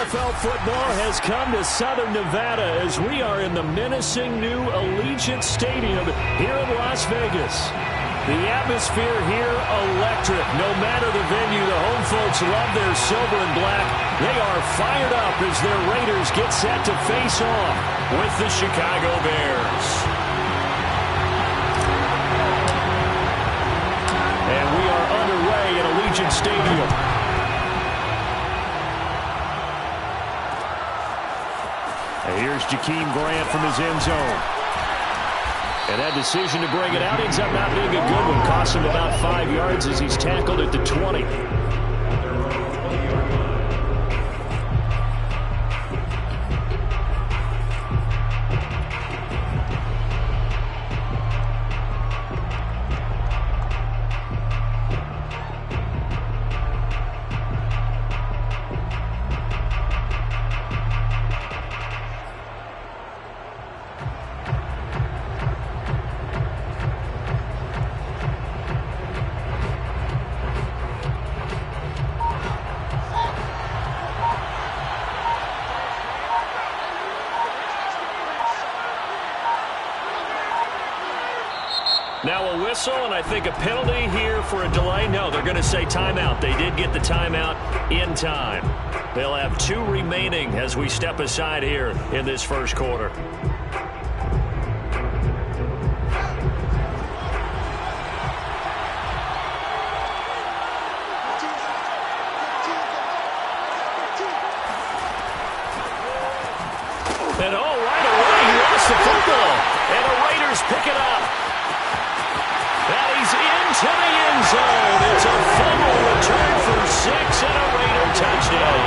NFL football has come to Southern Nevada as we are in the menacing new Allegiant Stadium here in Las Vegas. The atmosphere here electric. No matter the venue, the home folks love their silver and black. They are fired up as their Raiders get set to face off with the Chicago Bears. And we are underway at Allegiant Stadium. Here's Jakeem Grant from his end zone. And that decision to bring it out ends up not being a good one. Costs him about 5 yards as he's tackled at the 20. Now a whistle, and I think a penalty here for a delay. No, they're going to say timeout. They did get the timeout in time. They'll have 2 remaining as we step aside here in this first quarter. And right away, he lost the football. And the Raiders pick it up. And he's into the end zone. It's a fumble return for 6 and a Raider touchdown.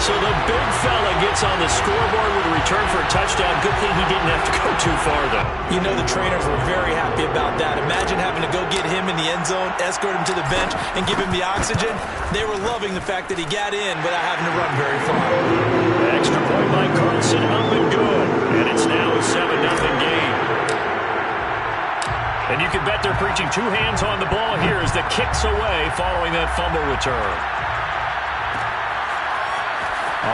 So the big fella gets on the scoreboard with a return for a touchdown. Good thing he didn't have to go too far, though. You know the trainers were very happy about that. Imagine having to go get him in the end zone, escort him to the bench, and give him the oxygen. They were loving the fact that he got in without having to run very far. Extra point by Carlson, up and good. And it's now a 7-0 game. And you can bet they're preaching 2 hands on the ball here as the kick's away following that fumble return.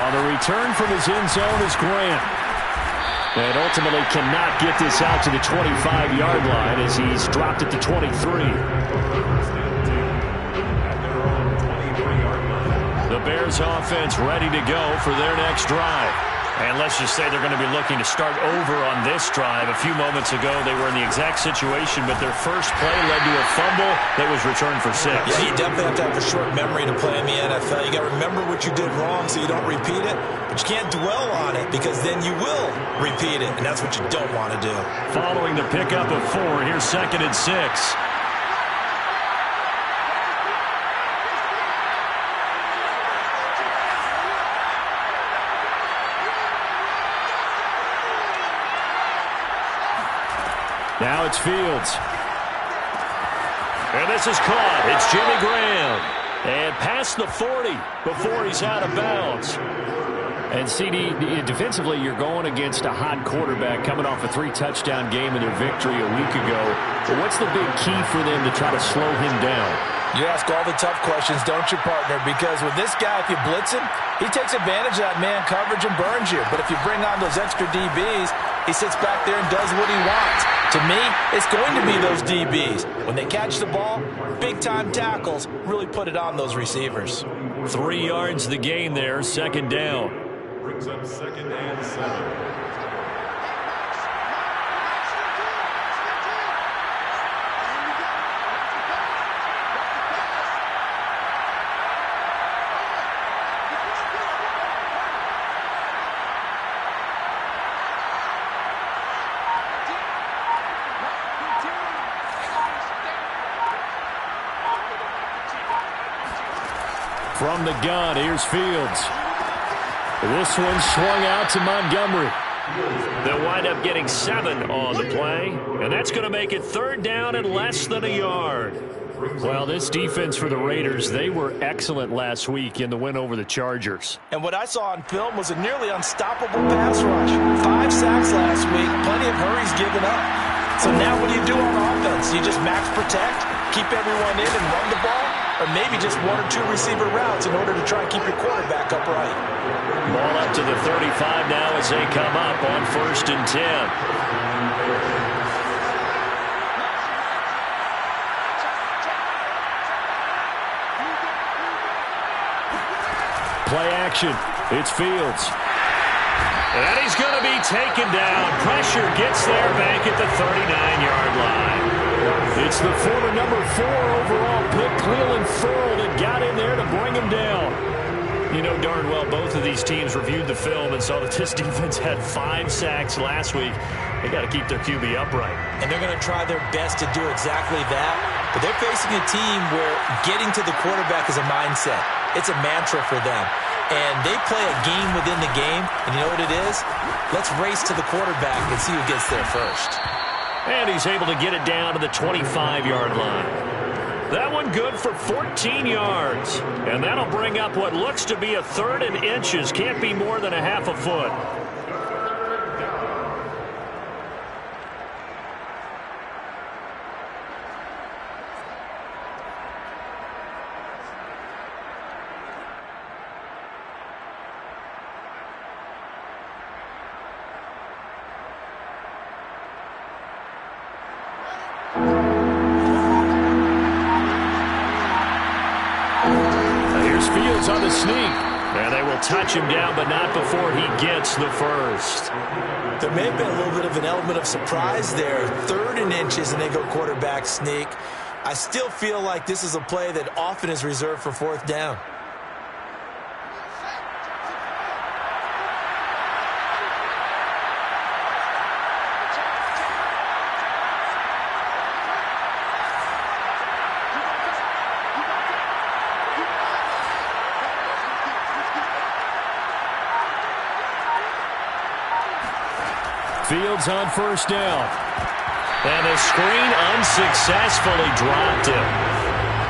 On the return from his end zone is Grant. And ultimately cannot get this out to the 25-yard line as he's dropped at the 23. The Bears offense ready to go for their next drive. And let's just say they're going to be looking to start over on this drive. A few moments ago, they were in the exact situation, but their first play led to a fumble that was returned for 6. Yeah, you definitely have to have a short memory to play in the NFL. You got to remember what you did wrong so you don't repeat it, but you can't dwell on it because then you will repeat it, and that's what you don't want to do. Following the pickup of 4, here's 2nd and 6. Now it's Fields. And this is caught. It's Jimmy Graham. And past the 40 before he's out of bounds. And CD, defensively, you're going against a hot quarterback coming off a 3-touchdown game in their victory a week ago. But what's the big key for them to try to slow him down? You ask all the tough questions, don't you, partner? Because with this guy, if you blitz him, he takes advantage of that man coverage and burns you. But if you bring on those extra DBs, he sits back there and does what he wants. To me, it's going to be those DBs. When they catch the ball, big-time tackles really put it on those receivers. 3 yards the gain there, 2nd down. Brings up 2nd and 7. From the gun, here's Fields. This one swung out to Montgomery. They'll wind up getting 7 on the play, and that's going to make it 3rd down and less than a yard. Well, this defense for the Raiders, they were excellent last week in the win over the Chargers. And what I saw on film was a nearly unstoppable pass rush. 5 sacks last week, plenty of hurries given up. So now what do you do on offense? You just max protect, keep everyone in and run the ball? Or maybe just one or two receiver routes in order to try and keep your quarterback upright. Ball up to the 35 now as they come up on 1st and 10. Play action. It's Fields. And he's going to be taken down. Pressure gets there back at the 39-yard line. It's the former number 4 overall pick, Clelin Ferrell, that got in there to bring him down. You know darn well both of these teams reviewed the film and saw that this defense had 5 sacks last week. They got to keep their QB upright. And they're going to try their best to do exactly that. But they're facing a team where getting to the quarterback is a mindset. It's a mantra for them. And they play a game within the game. And you know what it is? Let's race to the quarterback and see who gets there first. And he's able to get it down to the 25-yard line. That one good for 14 yards. And that'll bring up what looks to be a 3rd and inches. Can't be more than a half a foot. Fields on the sneak. And they will touch him down, but not before he gets the first. There may have been a little bit of an element of surprise there. 3rd and inches, and they go quarterback sneak. I still feel like this is a play that often is reserved for 4th down. Fields on 1st down. And the screen unsuccessfully dropped him.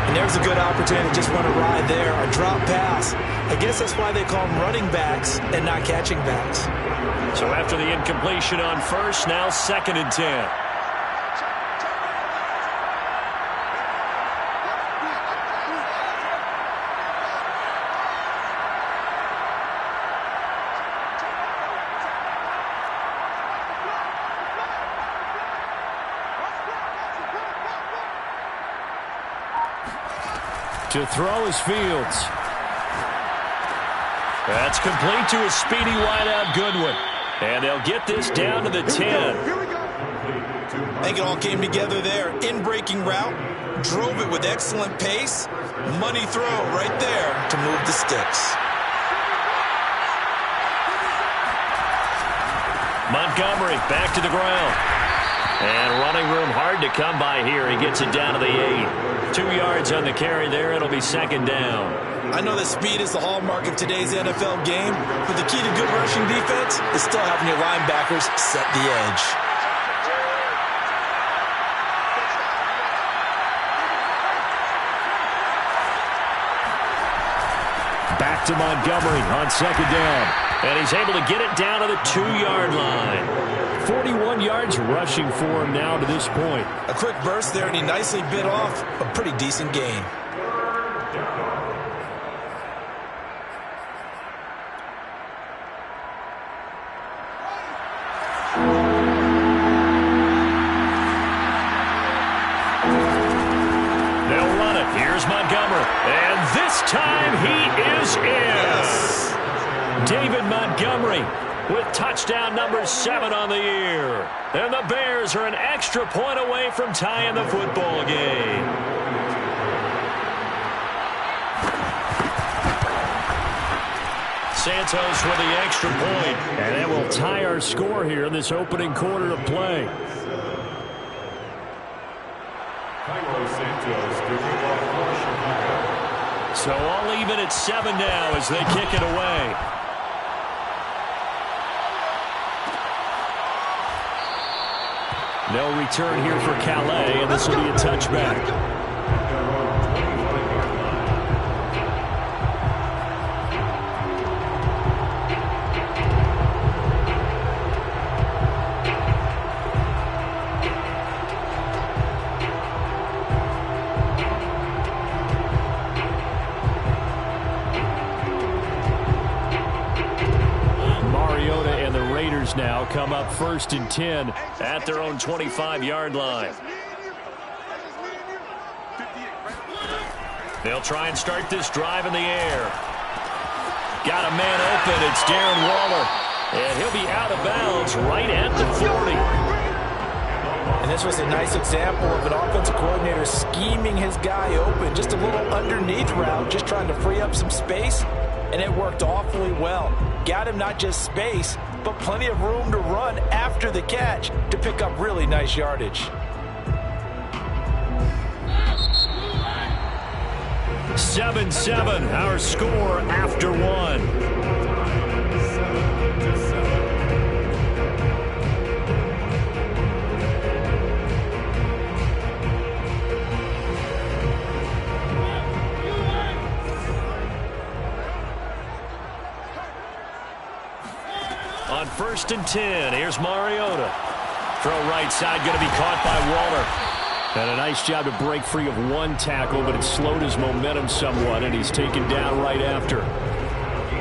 And there's a good opportunity to just run a ride there, a drop pass. I guess that's why they call them running backs and not catching backs. So after the incompletion on 1st, now 2nd and 10. To throw is Fields. That's complete to a speedy wideout Goodwin. And they'll get this down to the 10. I think it all came together there. In-breaking route, drove it with excellent pace. Money throw right there to move the sticks. Montgomery back to the ground. And running room hard to come by here. He gets it down to the 8. 2 yards on the carry there. It'll be 2nd down. I know that speed is the hallmark of today's NFL game, but the key to good rushing defense is still having your linebackers set the edge. Back to Montgomery on 2nd down. And he's able to get it down to the 2-yard line. 41 yards rushing for him now to this point. A quick burst there, and he nicely bit off a pretty decent gain. They'll run it. Here's Montgomery. And this time he is in. Yes. David Montgomery with touchdown number 7 on the year. And the Bears are an extra point away from tying the football game. Santos with the extra point. And that will tie our score here in this opening quarter of play. So all even at 7 now as they kick it away. No return here for Calais, and this will be a touchback. now come up 1st and 10 at their own 25-yard line. They'll try and start this drive in the air. Got a man open. It's Darren Waller. And he'll be out of bounds right at the 40. And this was a nice example of an offensive coordinator scheming his guy open. Just a little underneath route, just trying to free up some space. And it worked awfully well. Got him not just space, but plenty of room to run after the catch to pick up really nice yardage. 7-7, our score after one. 7-7. On 1st and 10, here's Mariota. Throw right side, going to be caught by Waller. And a nice job to break free of one tackle, but it slowed his momentum somewhat, and he's taken down right after.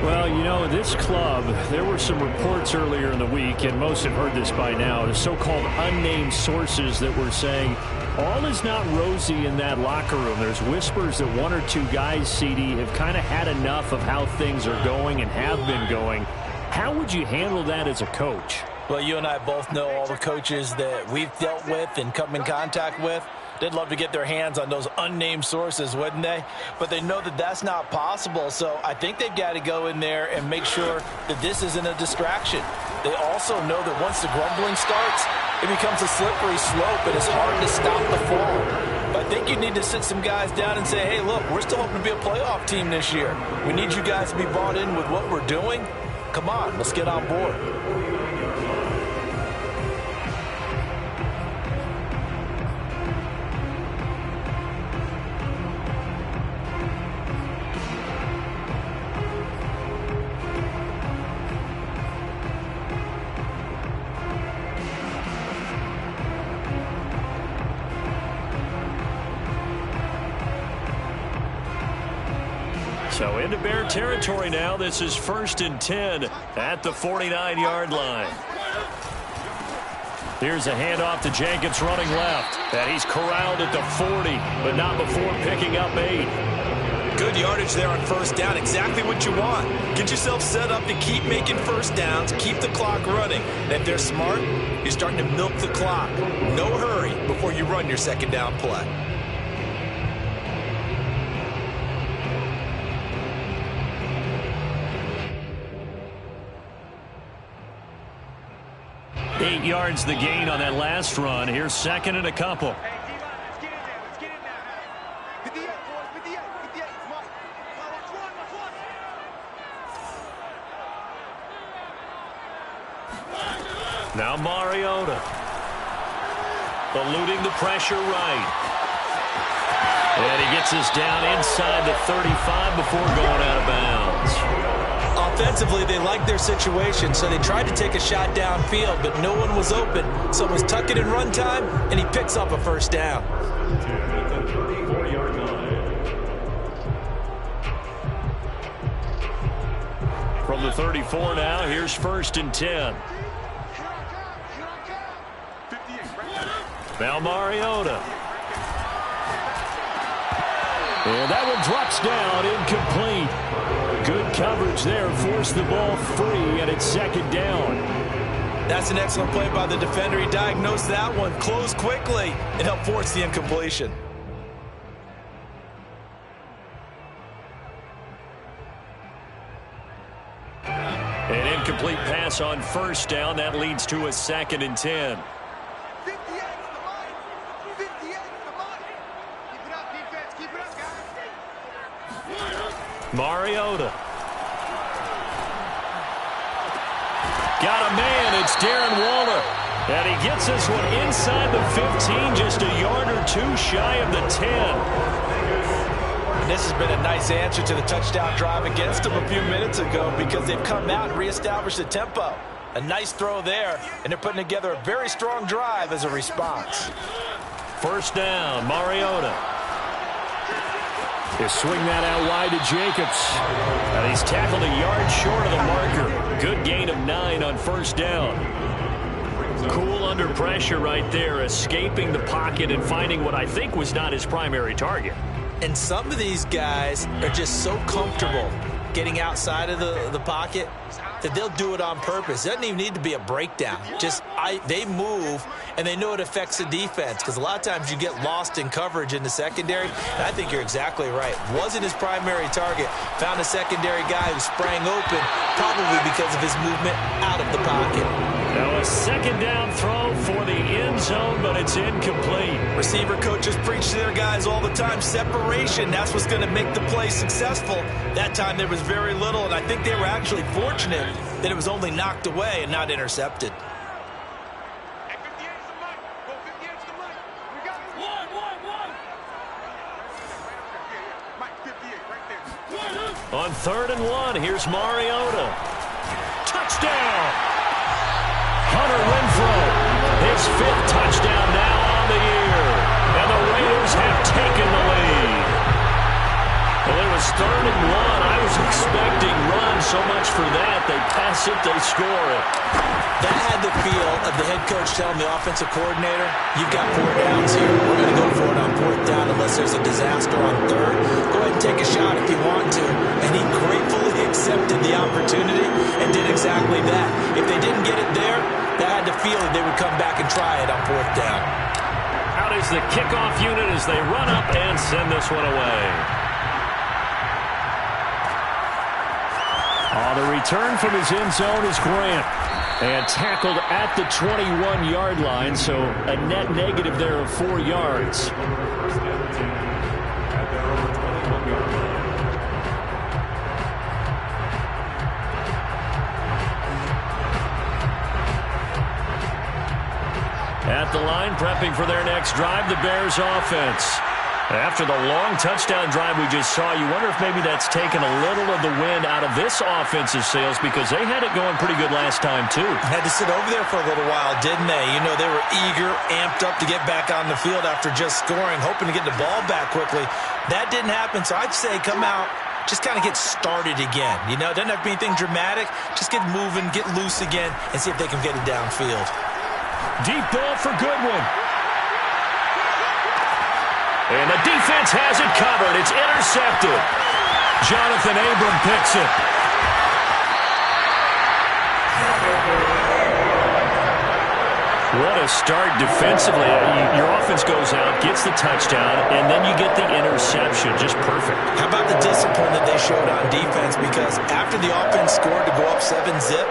Well, you know, this club, there were some reports earlier in the week, and most have heard this by now, the so-called unnamed sources that were saying all is not rosy in that locker room. There's whispers that one or two guys, CD, have kind of had enough of how things are going and have been going. How would you handle that as a coach? Well, you and I both know all the coaches that we've dealt with and come in contact with. They'd love to get their hands on those unnamed sources, wouldn't they? But they know that that's not possible, so I think they've got to go in there and make sure that this isn't a distraction. They also know that once the grumbling starts, it becomes a slippery slope, and it's hard to stop the fall. But I think you need to sit some guys down and say, hey, look, we're still hoping to be a playoff team this year. We need you guys to be bought in with what we're doing. Come on, let's get on board. So into Bear territory now. This is 1st and 10 at the 49-yard line. Here's a handoff to Jenkins running left. And he's corralled at the 40, but not before picking up 8. Good yardage there on 1st down. Exactly what you want. Get yourself set up to keep making 1st downs, keep the clock running. And if they're smart, you're starting to milk the clock. No hurry before you run your 2nd down play. Eight yards the gain on that last run. Here's 2nd and a couple. Now Mariota. Eluding the pressure right. And he gets us down inside the 35 before going out of bounds. Offensively, they liked their situation, so they tried to take a shot downfield, but no one was open. So it was tuck it in run time, and he picks up a 1st down. From the 34 now, here's 1st and 10. Now Mariota. And that one drops down, incomplete. Good coverage there, forced the ball free, and it's 2nd down. That's an excellent play by the defender. He diagnosed that one, closed quickly, and helped force the incompletion. An incomplete pass on 1st down. That leads to a 2nd and 10. Mariota. Got a man. It's Darren Waller. And he gets this one inside the 15, just a yard or two shy of the 10. And this has been a nice answer to the touchdown drive against them a few minutes ago because they've come out and reestablished the tempo. A nice throw there, and they're putting together a very strong drive as a response. 1st down, Mariota. They swing that out wide to Jacobs. And he's tackled a yard short of the marker. Good gain of 9 on first down. Cool under pressure right there, escaping the pocket and finding what I think was not his primary target. And some of these guys are just so comfortable getting outside of the pocket that they'll do it on purpose. It doesn't even need to be a breakdown. They move, and they know it affects the defense, because a lot of times you get lost in coverage in the secondary. And I think you're exactly right. Wasn't his primary target. Found a secondary guy who sprang open, probably because of his movement out of the pocket. Now a second down throw for the end zone, but it's incomplete. Receiver coaches preach to their guys all the time. Separation, that's what's going to make the play successful. That time there was very little, and I think they were actually fortunate that it was only knocked away and not intercepted. On 3rd and 1, here's Mariota. Touchdown! Hunter Renfrow, his 5th touchdown now on the year. And the Raiders have taken the lead. Well, it was 3rd and 1. I was expecting run so much for that. They pass it, they score it. That had the feel of the head coach telling the offensive coordinator, you've got 4 downs here. We're going to go for it on 4th down unless there's a disaster on 3rd. Go ahead and take a shot if you want to. And he gratefully accepted the opportunity and did exactly that. If they didn't get it there, they had the feel that they would come back and try it on 4th down. Out is the kickoff unit as they run up and send this one away. The return from his end zone is Grant. And tackled at the 21-yard line, so a net negative there of 4 yards. At the line, prepping for their next drive, the Bears offense. After the long touchdown drive we just saw, you wonder if maybe that's taken a little of the wind out of this offensive sails, because they had it going pretty good last time, too. Had to sit over there for a little while, didn't they? You know, they were eager, amped up to get back on the field after just scoring, hoping to get the ball back quickly. That didn't happen, so I'd say come out, just kind of get started again. You know, it doesn't have to be anything dramatic. Just get moving, get loose again, and see if they can get it downfield. Deep ball for Goodwin. And the defense has it covered. It's intercepted. Jonathan Abram picks it. What a start defensively. Your offense goes out, gets the touchdown, and then you get the interception. Just perfect. How about the discipline that they showed on defense? Because after the offense scored to go up 7-zip,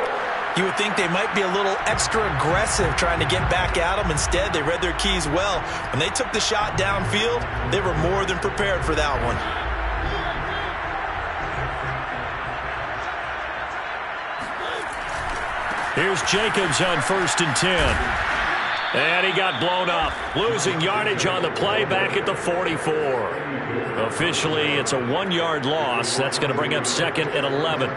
you would think they might be a little extra aggressive trying to get back at them. Instead, they read their keys well. When they took the shot downfield, they were more than prepared for that one. Here's Jacobs on 1st and 10. And he got blown up, losing yardage on the play back at the 44. Officially, it's a 1-yard loss. That's going to bring up 2nd and 11.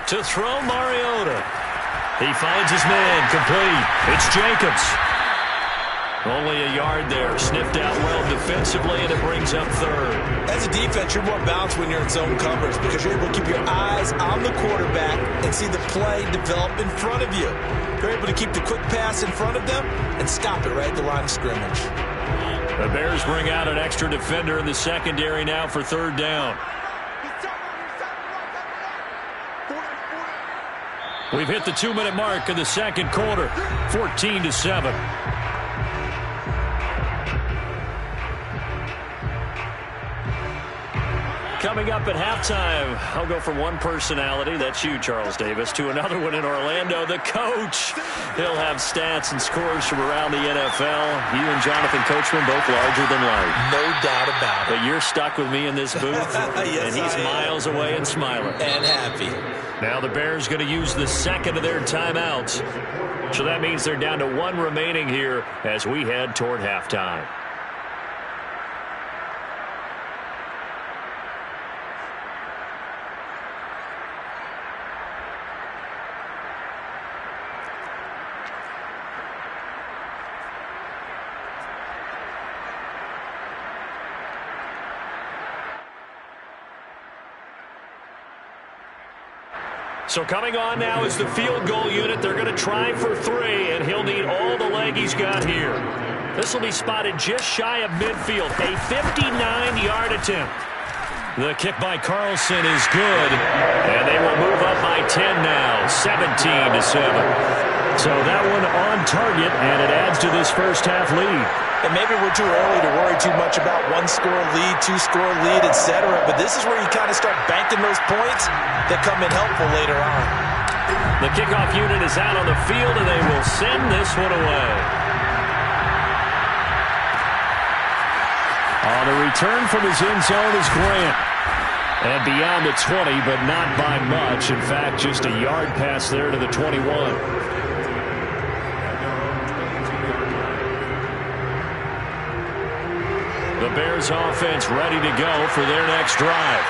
To throw, Mariota. He finds his man, complete. It's Jacobs. Only a yard there, sniffed out well defensively, and it brings up 3rd. As a defense, you're more balanced when you're in zone coverage because you're able to keep your eyes on the quarterback and see the play develop in front of you. You're able to keep the quick pass in front of them and stop it right at the line of scrimmage. The Bears bring out an extra defender in the secondary now for 3rd down. We've hit the 2-minute mark in the second quarter, 14-7. Coming up at halftime, I'll go from one personality, that's you, Charles Davis, to another one in Orlando, the coach. He'll have stats and scores from around the NFL. You and Jonathan Coachman, both larger than life. No doubt about it. But you're stuck with me in this booth, yes, and he's miles away and smiling. And happy. Now the Bears going to use the second of their timeouts. So that means they're down to 1 remaining here as we head toward halftime. So coming on now is the field goal unit. They're going to try for 3, and he'll need all the leg he's got here. This will be spotted just shy of midfield. A 59-yard attempt. The kick by Carlson is good, and they will move up by 10 now, 17-7. So that one on target, and it adds to this first half lead. And maybe we're too early to worry too much about one-score lead, two-score lead, etc. But this is where you kind of start banking those points that come in helpful later on. The kickoff unit is out on the field, and they will send this one away. On the return from his end zone is Grant. And beyond the 20, but not by much. In fact, just a yard pass there to the 21. The Bears offense ready to go for their next drive.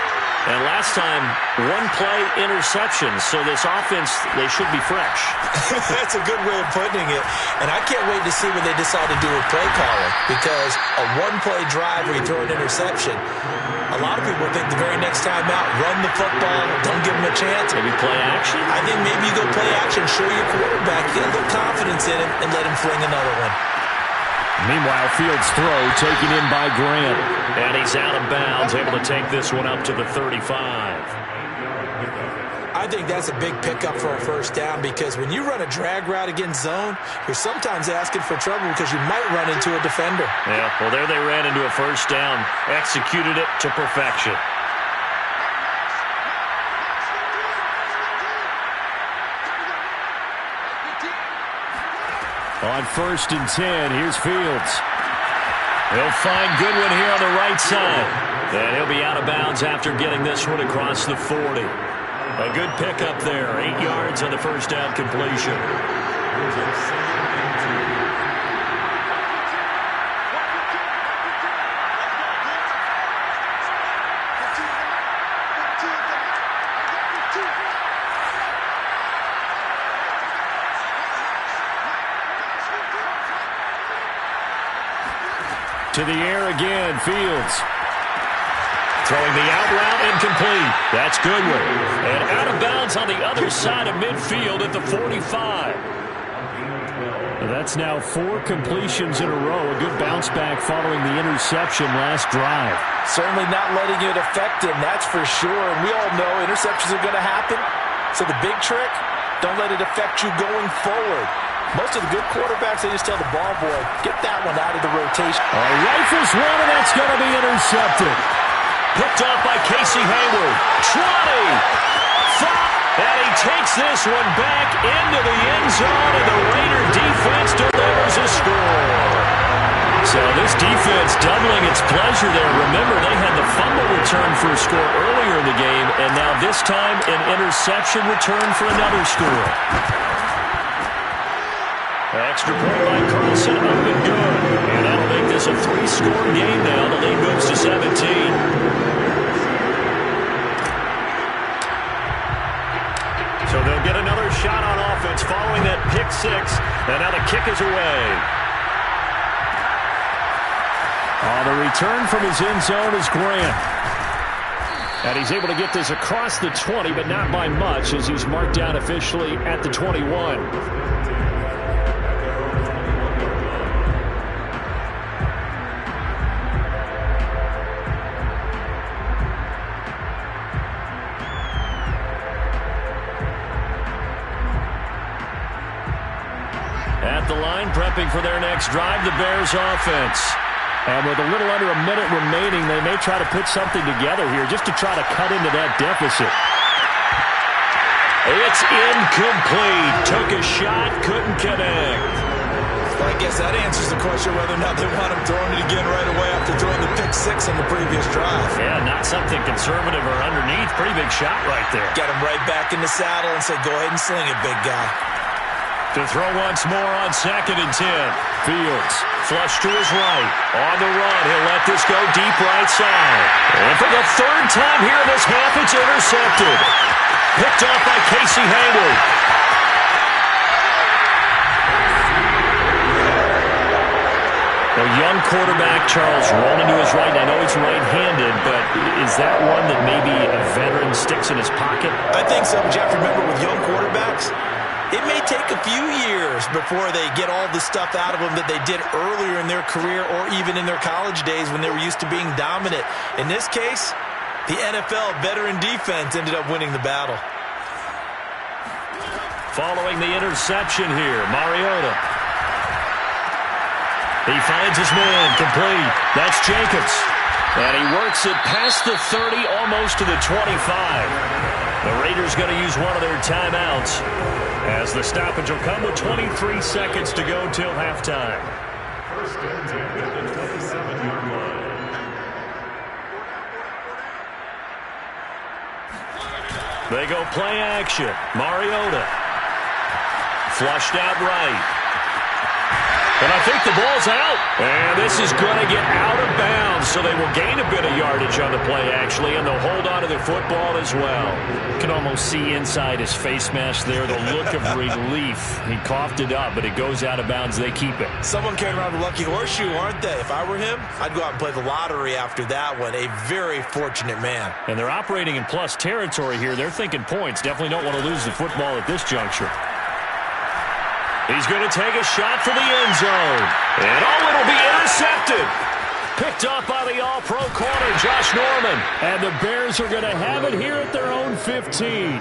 And last time, one play interception. So this offense, they should be fresh. That's a good way of putting it. And I can't wait to see what they decide to do with play calling. Because a one-play drive where you throw an interception, a lot of people think the very next time out, run the football, don't give them a chance. Maybe play action? I think maybe you go play action, show your quarterback, get a little confidence in him, and let him fling another one. Meanwhile, Fields' throw taken in by Grant. And he's out of bounds, able to take this one up to the 35. I think that's a big pickup for a first down because when you run a drag route against zone, you're sometimes asking for trouble because you might run into a defender. Yeah, well, there they ran into a first down. Executed it to perfection. On 1st and 10, here's Fields. He'll find Goodwin here on the right side. And he'll be out of bounds after getting this one across the 40. A good pickup there. 8 yards on the first down completion. To the air again, Fields. Throwing the out route incomplete. That's Goodwin. And out of bounds on the other side of midfield at the 45. That's now 4 completions in a row. A good bounce back following the interception last drive. Certainly not letting it affect him, that's for sure. And we all know interceptions are going to happen. So the big trick, don't let it affect you going forward. Most of the good quarterbacks, they just tell the ball boy, get that one out of the rotation. Rifles one, and that's going to be intercepted. Picked off by Casey Hayward. 20. 5. And he takes this one back into the end zone, and the Raider defense delivers a score. So this defense doubling its pleasure there. Remember, they had the fumble return for a score earlier in the game, and now this time an interception return for another score. Extra point by Carlson, up and good. And that'll make this a 3-score game now. The lead moves to 17. So they'll get another shot on offense following that pick 6. And now the kick is away. On the return from his end zone is Grant. And he's able to get this across the 20, but not by much as he's marked down officially at the 21. At the line, prepping for their next drive, the Bears offense. And with a little under a minute remaining, they may try to put something together here just to try to cut into that deficit. It's incomplete. Took a shot, couldn't connect. Well, I guess that answers the question whether or not they want him throwing it again right away after throwing the pick 6 on the previous drive. Yeah, not something conservative or underneath. Pretty big shot right there. Got him right back in the saddle and said, go ahead and sling it, big guy. To throw once more on 2nd and 10. Fields, flush to his right. On the run, he'll let this go deep right side. And for the 3rd time here in this half, it's intercepted. Picked off by Casey Hayward. A young quarterback, Charles, rolling to his right. I know he's right-handed, but is that one that maybe a veteran sticks in his pocket? I think so, but you have to remember with young quarterbacks, it may take a few years before they get all the stuff out of them that they did earlier in their career or even in their college days when they were used to being dominant. In this case, the NFL veteran defense ended up winning the battle. Following the interception here, Mariota. He finds his man, complete. That's Jacobs. And he works it past the 30, almost to the 25. The Raiders going to use one of their timeouts, as the stoppage will come with 23 seconds to go till halftime. First and 10 at the 27-yard line. They go play action. Mariota. Flushed out right. And I think the ball's out. And this is going to get out of bounds, so they will gain a bit of yardage on the play, actually, and they'll hold on to the football as well. You can almost see inside his face mask there the look of relief. He coughed it up, but it goes out of bounds. They keep it. Someone carrying around a lucky horseshoe, aren't they? If I were him, I'd go out and play the lottery after that one. A very fortunate man. And they're operating in plus territory here. They're thinking points. Definitely don't want to lose the football at this juncture. He's going to take a shot for the end zone. And it'll be intercepted. Picked up by the all-pro corner, Josh Norman. And the Bears are going to have it here at their own 15.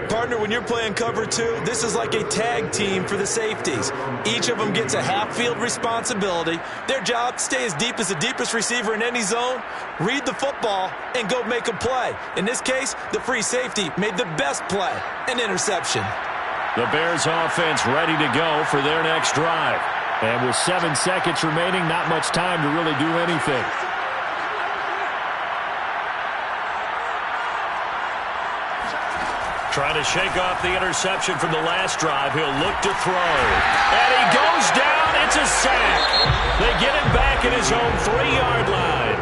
Partner, when you're playing cover two, this is like a tag team for the safeties. Each of them gets a half-field responsibility. Their job, stay as deep as the deepest receiver in any zone, read the football, and go make a play. In this case, the free safety made the best play, an interception. The Bears offense ready to go for their next drive. And with 7 seconds remaining, not much time to really do anything. Trying to shake off the interception from the last drive. He'll look to throw. And he goes down. It's a sack. They get him back at his own 3-yard line.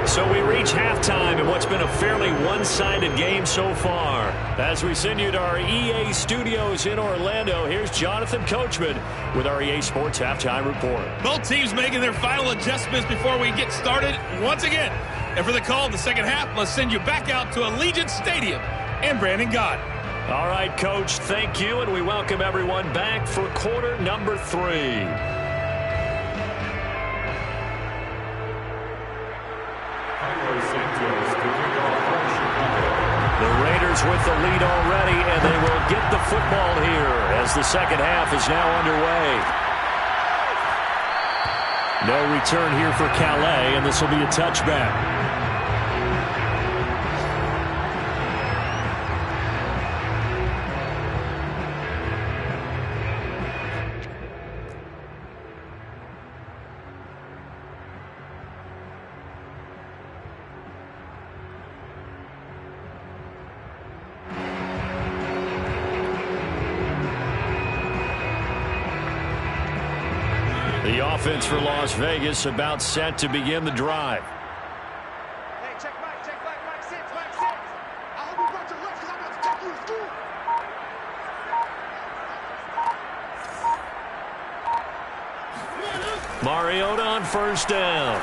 So we reach halftime in what's been a fairly one-sided game so far. As we send you to our EA studios in Orlando, here's Jonathan Coachman with our EA Sports Halftime Report. Both teams making their final adjustments before we get started once again. And for the call in the second half, let's send you back out to Allegiant Stadium and Brandon Gott. All right, Coach, thank you, and we welcome everyone back for quarter number 3. The Raiders with the lead already, and they will get the football here as the second half is now underway. No return here for Calais, and this will be a touchback. The offense for Las Vegas about set to begin the drive. Hey, check Mike 6. I hope you brought your lunch because I'm about to take you to school. Mariota on first down.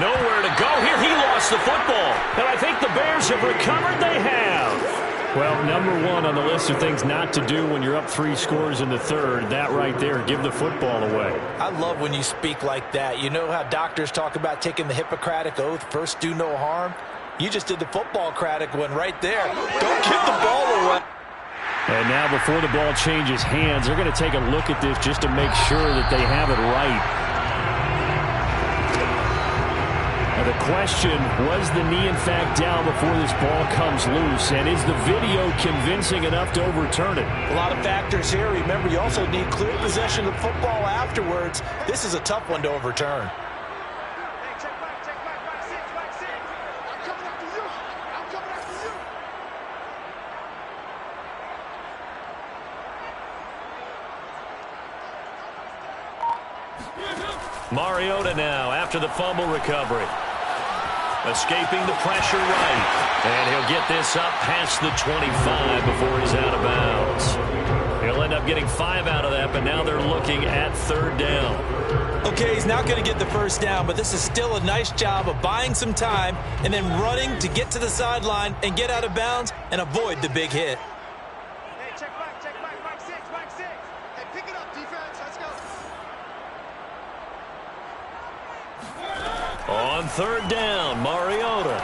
Nowhere to go here. He lost the football. And I think the Bears have recovered. They have. Well, number one on the list of things not to do when you're up 3 scores in the third, that right there, give the football away. I love when you speak like that. You know how doctors talk about taking the Hippocratic Oath, first do no harm? You just did the football-cratic one right there. Don't give the ball away. And now before the ball changes hands, they're going to take a look at this just to make sure that they have it right. The question, was the knee in fact down before this ball comes loose? And is the video convincing enough to overturn it? A lot of factors here. Remember, you also need clear possession of the football afterwards. This is a tough one to overturn. Hey, check Mike 6. I'm coming after you. Mariota now after the fumble recovery. Escaping the pressure right. And he'll get this up past the 25 before he's out of bounds. He'll end up getting 5 out of that, but now they're looking at 3rd down. Okay, he's not going to get the first down, but this is still a nice job of buying some time and then running to get to the sideline and get out of bounds and avoid the big hit. Hey, check back, Mike 6, Mike 6. Hey, pick it up, defense, let's go. On 3rd down, Mariota.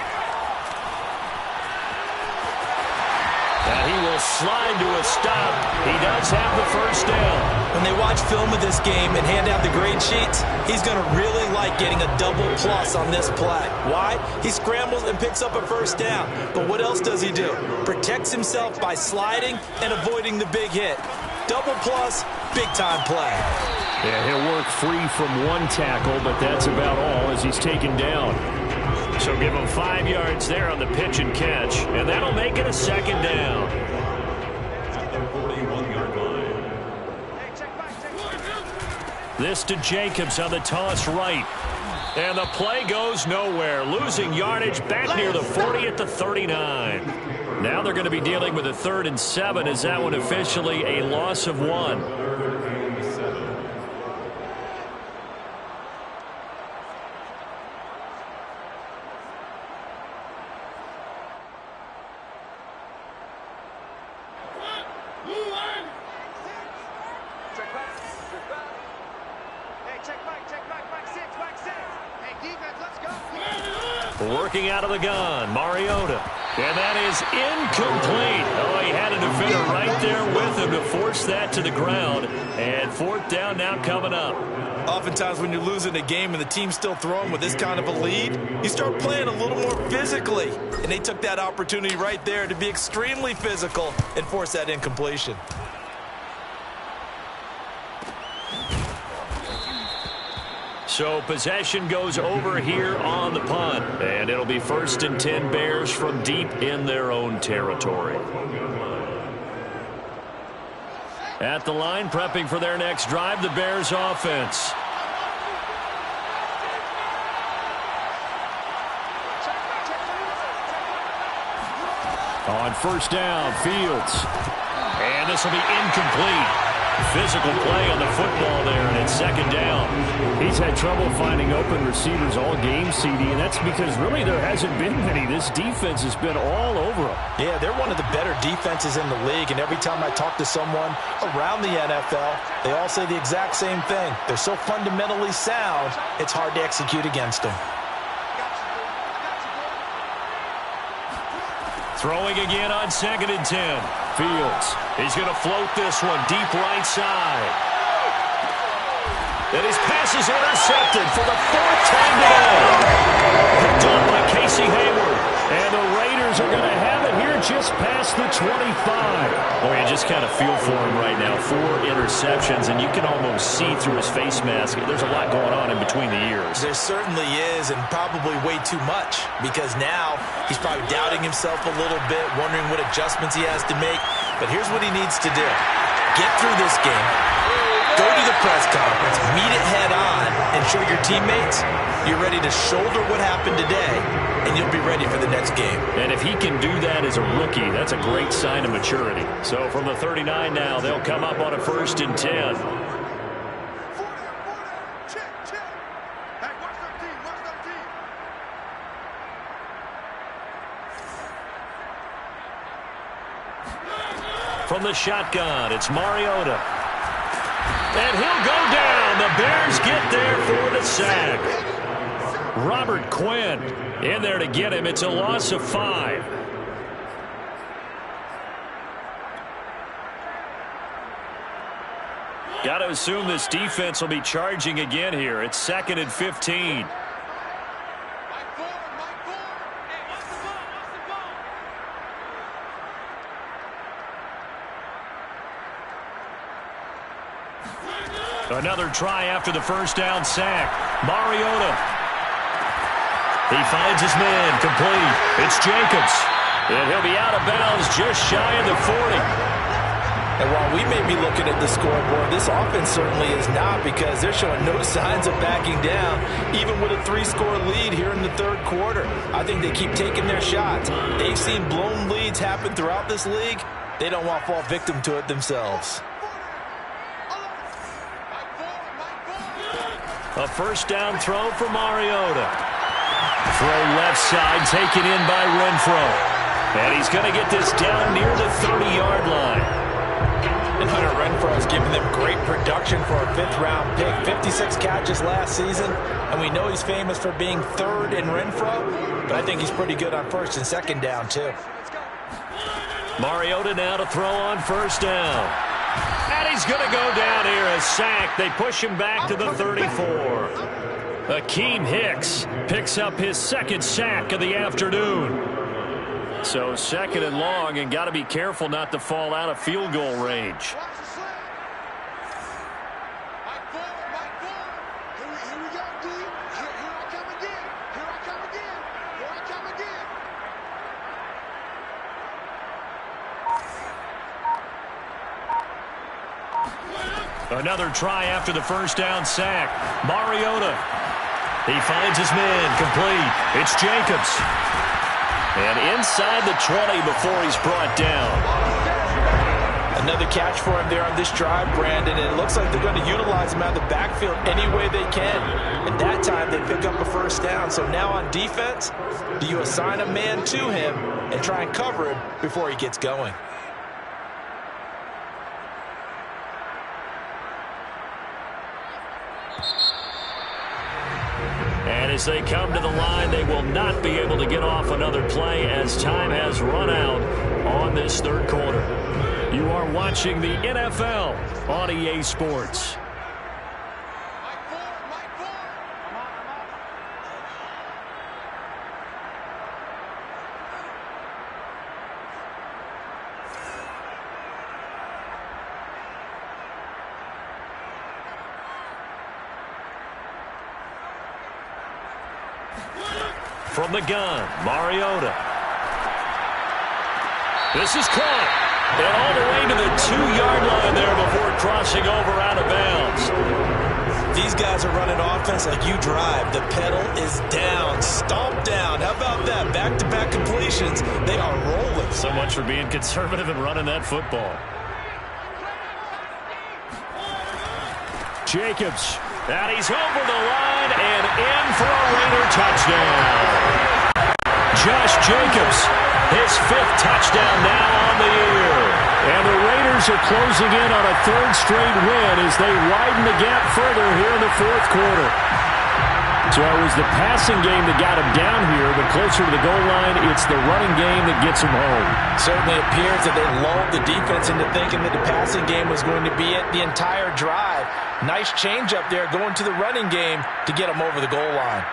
And he will slide to a stop. He does have the first down. When they watch film of this game and hand out the grade sheets, he's going to really like getting a double plus on this play. Why? He scrambles and picks up a first down. But what else does he do? Protects himself by sliding and avoiding the big hit. Double plus, big-time play. Yeah, he'll work free from 1 tackle, but that's about all as he's taken down. So give him 5 yards there on the pitch and catch, and that'll make it a 2nd down. At the 41-yard line. Hey, check back. This to Jacobs on the toss right. And the play goes nowhere. Losing yardage back near the 40 at the 39. Now they're going to be dealing with a 3rd and 7 as that one officially a loss of 1. Working out of the gun, Mariota. And that is incomplete. Oh, he had a defender right there with him to force that to the ground. And 4th down now coming up. Oftentimes when you're losing a game and the team's still throwing with this kind of a lead, you start playing a little more physically. And they took that opportunity right there to be extremely physical and force that incompletion. So possession goes over here on the punt. And it'll be 1st and 10 Bears from deep in their own territory. At the line, prepping for their next drive, the Bears offense. On 1st down, Fields. And this will be incomplete. Physical play on the football there, and it's 2nd down. He's had trouble finding open receivers all game, CD, and that's because really there hasn't been many. This defense has been all over them. Yeah, they're one of the better defenses in the league, and every time I talk to someone around the NFL, they all say the exact same thing. They're so fundamentally sound, it's hard to execute against them. Throwing again on 2nd and 10. Fields. He's going to float this one deep right side. And his pass is intercepted for the 4th time today. Picked up by Casey Hayward. And the Raiders are going to have it here just past the 25. Boy, you just kind of feel for him right now. 4 interceptions, and you can almost see through his face mask. There's a lot going on in between the ears. There certainly is, and probably way too much, because now he's probably doubting himself a little bit, wondering what adjustments he has to make. But here's what he needs to do. Get through this game. Go to the press conference, meet it head on, and show your teammates you're ready to shoulder what happened today, and you'll be ready for the next game. And if he can do that as a rookie, that's a great sign of maturity. So from the 39 now, they'll come up on a 1st and 10. Check. Hey, watch their team. From the shotgun, it's Mariota. And he'll go down. The Bears get there for the sack. Robert Quinn in there to get him. It's a loss of 5. Got to assume this defense will be charging again here. It's 2nd and 15. Another try after the 1st down sack. Mariota. He finds his man complete. It's Jacobs. And he'll be out of bounds just shy of the 40. And while we may be looking at the scoreboard, this offense certainly is not, because they're showing no signs of backing down, even with a 3-score lead here in the 3rd quarter. I think they keep taking their shots. They've seen blown leads happen throughout this league. They don't want to fall victim to it themselves. A first down throw for Mariota. Throw left side, taken in by Renfro. And he's going to get this down near the 30-yard line. And Hunter Renfro has given them great production for a fifth-round pick. 56 catches last season, and we know he's famous for being third in Renfro, but I think he's pretty good on first and second down, too. Mariota now to throw on first down. And he's going to go down here, a sack. They push him back to the 34. Akeem Hicks picks up his second sack of the afternoon. So second and long, and got to be careful not to fall out of field goal range. Another try after the first down sack. Mariota. He finds his man complete. It's Jacobs. And inside the 20 before he's brought down. Another catch for him there on this drive, Brandon. And it looks like they're going to utilize him out of the backfield any way they can. And that time they pick up a first down. So now on defense, do you assign a man to him and try and cover him before he gets going? And as they come to the line, they will not be able to get off another play as time has run out on this third quarter. You are watching the NFL on EA Sports. From the gun, Mariota. This is caught. And all the way to the 2-yard line there before crossing over out of bounds. These guys are running offense like you drive. The pedal is down, stomp down. How about that? Back-to-back completions. They are rolling. So much for being conservative and running that football. Jacobs. And he's over the line and in for a Raider touchdown. Josh Jacobs, his 5th touchdown now on the year. And the Raiders are closing in on a 3rd straight win as they widen the gap further here in the 4th quarter. So it was the passing game that got him down here, but closer to the goal line, it's the running game that gets him home. Certainly appears that they lulled the defense into thinking that the passing game was going to be it the entire drive. Nice change up there going to the running game to get him over the goal line.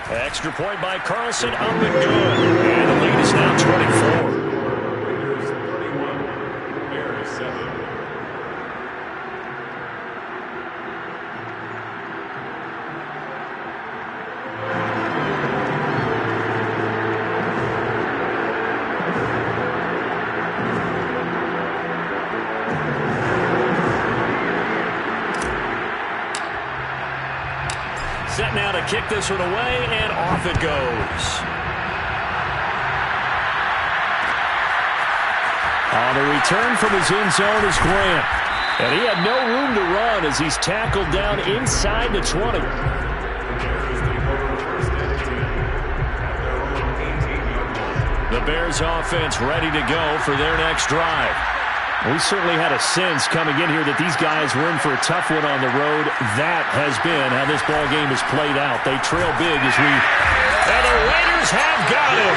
Extra point by Carlson, up and good. And the lead is now 24. Raiders 31, Bears 7. Set now to kick this one away, and off it goes. On the return from his end zone is Grant. And he had no room to run as he's tackled down inside the 20. The Bears offense ready to go for their next drive. We certainly had a sense coming in here that these guys were in for a tough one on the road. That has been how this ball game has played out. They trail big as we... And the Raiders have got him.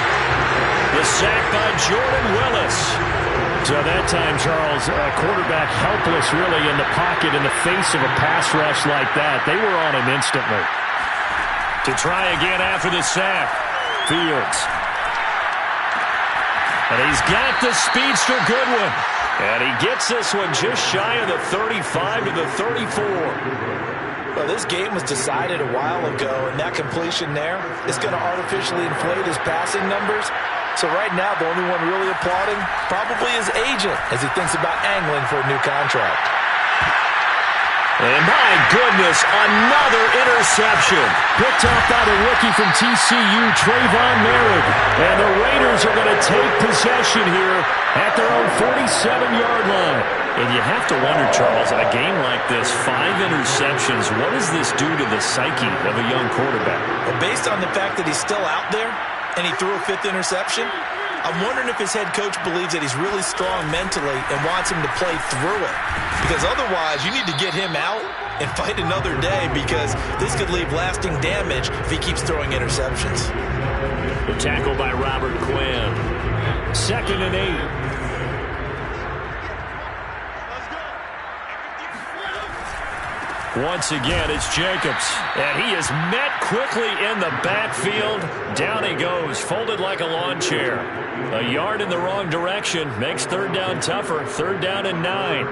The sack by Jordan Willis. So that time, Charles, quarterback helpless really in the pocket in the face of a pass rush like that. They were on him instantly. To try again after the sack, Fields. And he's got the speedster Goodwin. And he gets this one just shy of the 35 to the 34. Well, this game was decided a while ago, and that completion there is going to artificially inflate his passing numbers. So right now, the only one really applauding probably his agent as he thinks about angling for a new contract. And my goodness, another interception. Picked off by the rookie from TCU, Trayvon Merritt. And the Raiders are going to take possession here at their own 47-yard line. And you have to wonder, Charles, in a game like this, 5 interceptions, what does this do to the psyche of a young quarterback? Well, based on the fact that he's still out there and he threw a 5th interception, I'm wondering if his head coach believes that he's really strong mentally and wants him to play through it. Because otherwise, you need to get him out and fight another day, because this could leave lasting damage if he keeps throwing interceptions. The tackle by Robert Quinn. 2nd and 8. Once again, it's Jacobs. And he is met quickly in the backfield. Down he goes, folded like a lawn chair. A yard in the wrong direction makes 3rd down tougher. 3rd down and 9.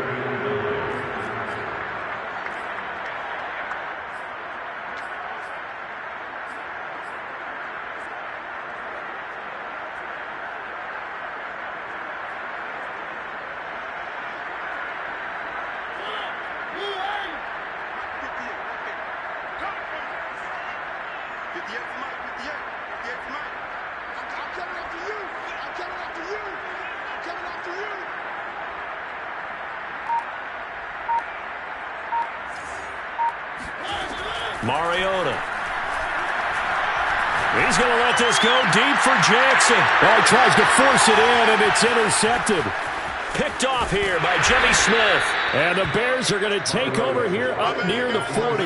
Mariota. He's going to let this go deep for Jackson. Well, he tries to force it in, and it's intercepted. Picked off here by Jimmy Smith. And the Bears are going to take over here up near the 40.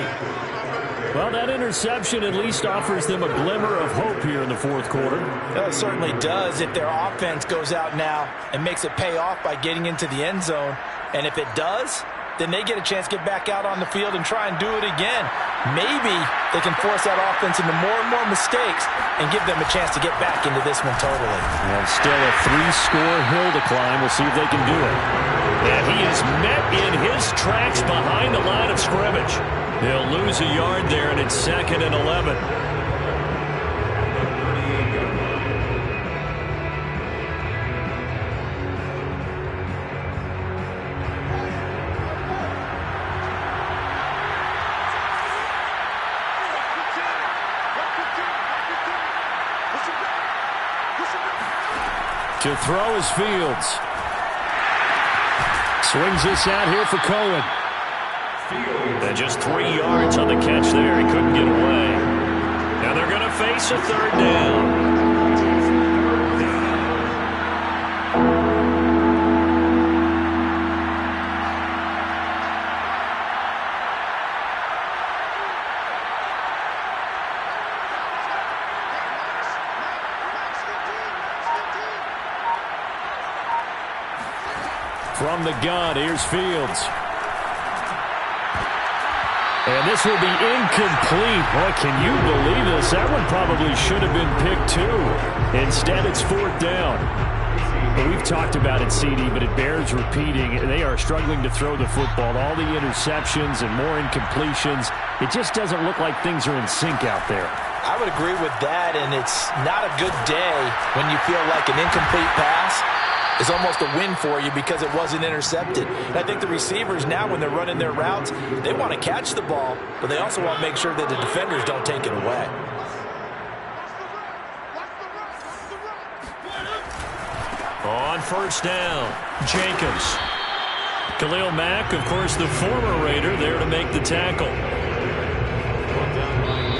Well, that interception at least offers them a glimmer of hope here in the 4th quarter. Well, it certainly does if their offense goes out now and makes it pay off by getting into the end zone. And if it does, then they get a chance to get back out on the field and try and do it again. Maybe they can force that offense into more and more mistakes and give them a chance to get back into this one totally. Well, still a 3-score hill to climb. We'll see if they can do it. And he is met in his tracks behind the line of scrimmage. They'll lose a yard there, and it's 2nd and 11. To throw is Fields. Swings this out here for Cohen. And just 3 yards on the catch there. He couldn't get away. Now they're going to face a 3rd down. From the gun, here's Fields. And this will be incomplete. Boy, can you believe this? That one probably should have been picked too. Instead, it's 4th down. But we've talked about it, CD, but it bears repeating. They are struggling to throw the football. All the interceptions and more incompletions. It just doesn't look like things are in sync out there. I would agree with that, and it's not a good day when you feel like an incomplete pass is almost a win for you because it wasn't intercepted. And I think the receivers now, when they're running their routes, they want to catch the ball, but they also want to make sure that the defenders don't take it away. On 1st down, Jacobs. Khalil Mack, of course, the former Raider, there to make the tackle.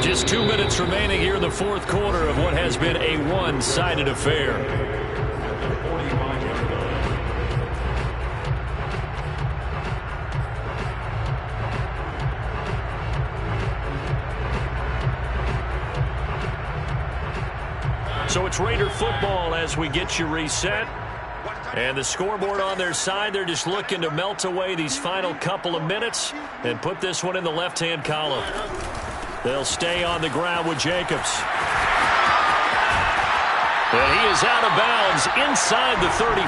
Just 2 minutes remaining here in the 4th quarter of what has been a one-sided affair. So it's Raider football as we get you reset. And the scoreboard on their side, they're just looking to melt away these final couple of minutes and put this one in the left-hand column. They'll stay on the ground with Jacobs. And he is out of bounds inside the 35.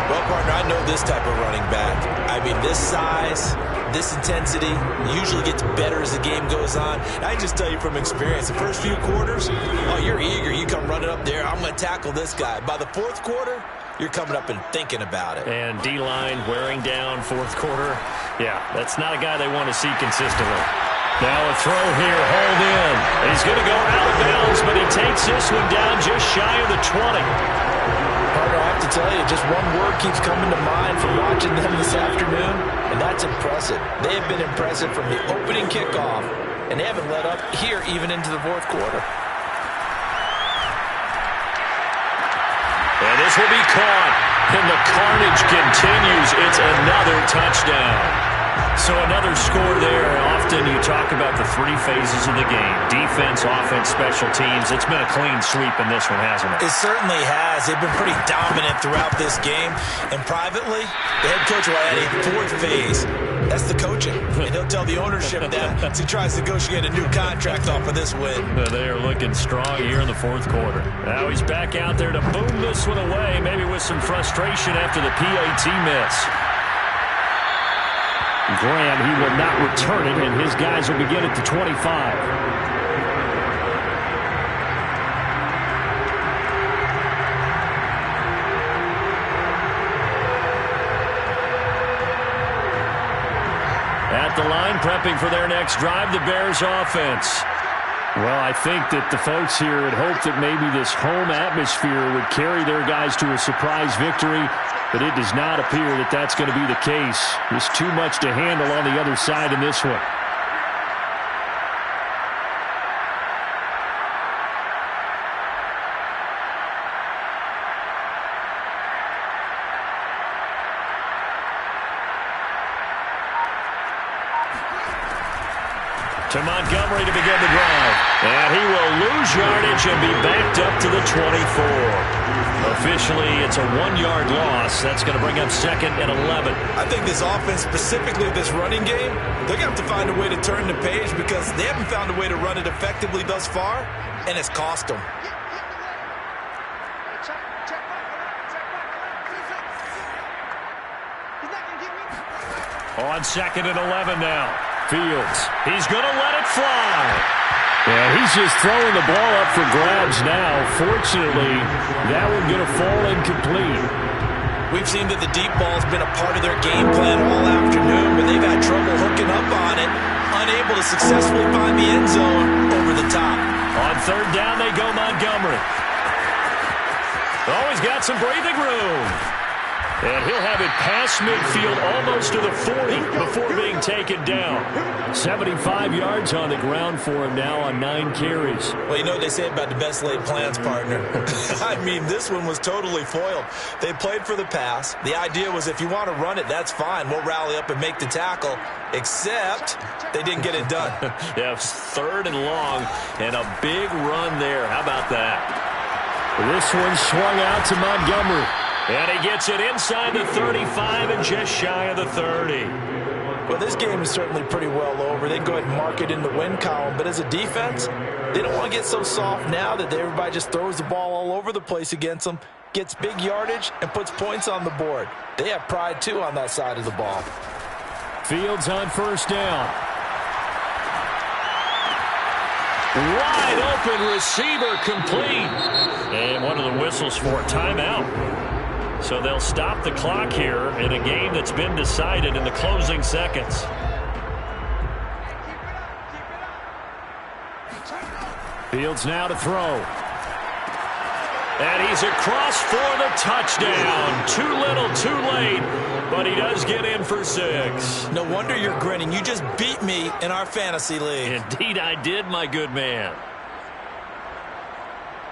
Well, partner, I know this type of running back. I mean, this size, this intensity usually gets better as the game goes on. I can just tell you from experience, the first few quarters, oh, you're eager. You come running up there, I'm going to tackle this guy. By the 4th quarter, you're coming up and thinking about it. And D-line wearing down fourth quarter. Yeah, that's not a guy they want to see consistently. Now a throw here, hauled in. He's going to go out of bounds, but he takes this one down just shy of the 20. Partner, I have to tell you, just one word keeps coming to mind from watching them this afternoon, and that's impressive. They have been impressive from the opening kickoff, and they haven't let up here even into the fourth quarter. And this will be caught, and the carnage continues. It's another touchdown. So another score there. Often you talk about the three phases of the game: defense, offense, special teams. It's been a clean sweep in this one, hasn't it? It certainly has. They've been pretty dominant throughout this game. And privately, the head coach will add a fourth phase. That's the coaching. And he'll tell the ownership that as he tries to negotiate a new contract off of this win. They are looking strong here in the fourth quarter. Now he's back out there to boom this one away, maybe with some frustration after the PAT miss. Graham, he will not return it, and his guys will begin at the 25. At the line, prepping for their next drive, the Bears offense. Well, I think that the folks here had hoped that maybe this home atmosphere would carry their guys to a surprise victory, but it does not appear that that's going to be the case. There's too much to handle on the other side in this one. To Montgomery to begin the drive. And he will lose yardage and be backed up to the 24. Officially, it's a 1-yard loss. That's going to bring up second and 11. I think this offense, specifically this running game, they're going to have to find a way to turn the page because they haven't found a way to run it effectively thus far, and it's cost them. On second and 11 now. Fields. He's going to let it fly. Yeah, he's just throwing the ball up for grabs now. Fortunately, that one going to fall incomplete. We've seen that the deep ball's been a part of their game plan all afternoon, but they've had trouble hooking up on it, unable to successfully find the end zone over the top. On third down, they go Montgomery. Oh, he's got some breathing room. And he'll have it past midfield almost to the 40 before being taken down. 75 yards on the ground for him now on 9 carries. Well, you know what they say about the best laid plans, partner. I mean, this one was totally foiled. They played for the pass. The idea was if you want to run it, that's fine. We'll rally up and make the tackle, except they didn't get it done. Yeah, third and long and a big run there. How about that? This one swung out to Montgomery. And he gets it inside the 35 and just shy of the 30. Well, this game is certainly pretty well over. They can go ahead and mark it in the win column. But as a defense, they don't want to get so soft now that everybody just throws the ball all over the place against them, gets big yardage, and puts points on the board. They have pride, too, on that side of the ball. Fields on first down. Wide open receiver complete. And one of the whistles for a timeout. So they'll stop the clock here in a game that's been decided in the closing seconds. Fields now to throw. And he's across for the touchdown. Too little, too late, but he does get in for 6. No wonder you're grinning. You just beat me in our fantasy league. Indeed I did, my good man.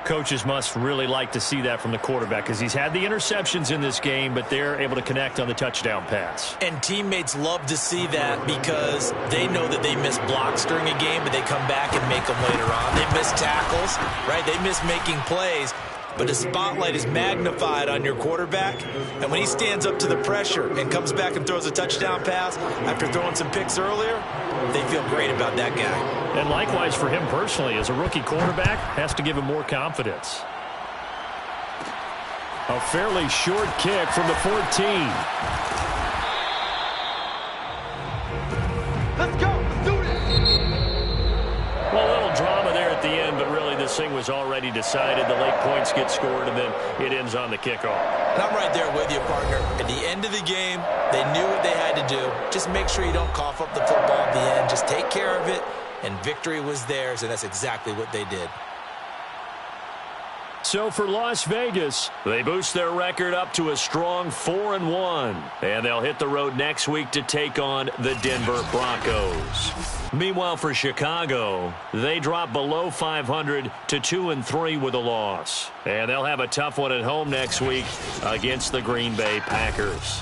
Coaches must really like to see that from the quarterback because he's had the interceptions in this game, but they're able to connect on the touchdown pass. And teammates love to see that because they know that they miss blocks during a game, but they come back and make them later on. They miss tackles, right? They miss making plays. But the spotlight is magnified on your quarterback, and when he stands up to the pressure and comes back and throws a touchdown pass after throwing some picks earlier, they feel great about that guy. And likewise for him personally, as a rookie quarterback, has to give him more confidence. A fairly short kick from the 14. Let's go. Let's do this. Well, a little drama there at the end, but really this thing was already decided. The late points get scored, and then it ends on the kickoff. And I'm right there with you, partner. At the end of the game, they knew what they had to do. Just make sure you don't cough up the football at the end. Just take care of it, and victory was theirs, and that's exactly what they did. So for Las Vegas, they boost their record up to a strong 4-1. And they'll hit the road next week to take on the Denver Broncos. Meanwhile, for Chicago, they drop below 500 to 2-3 with a loss. And they'll have a tough one at home next week against the Green Bay Packers.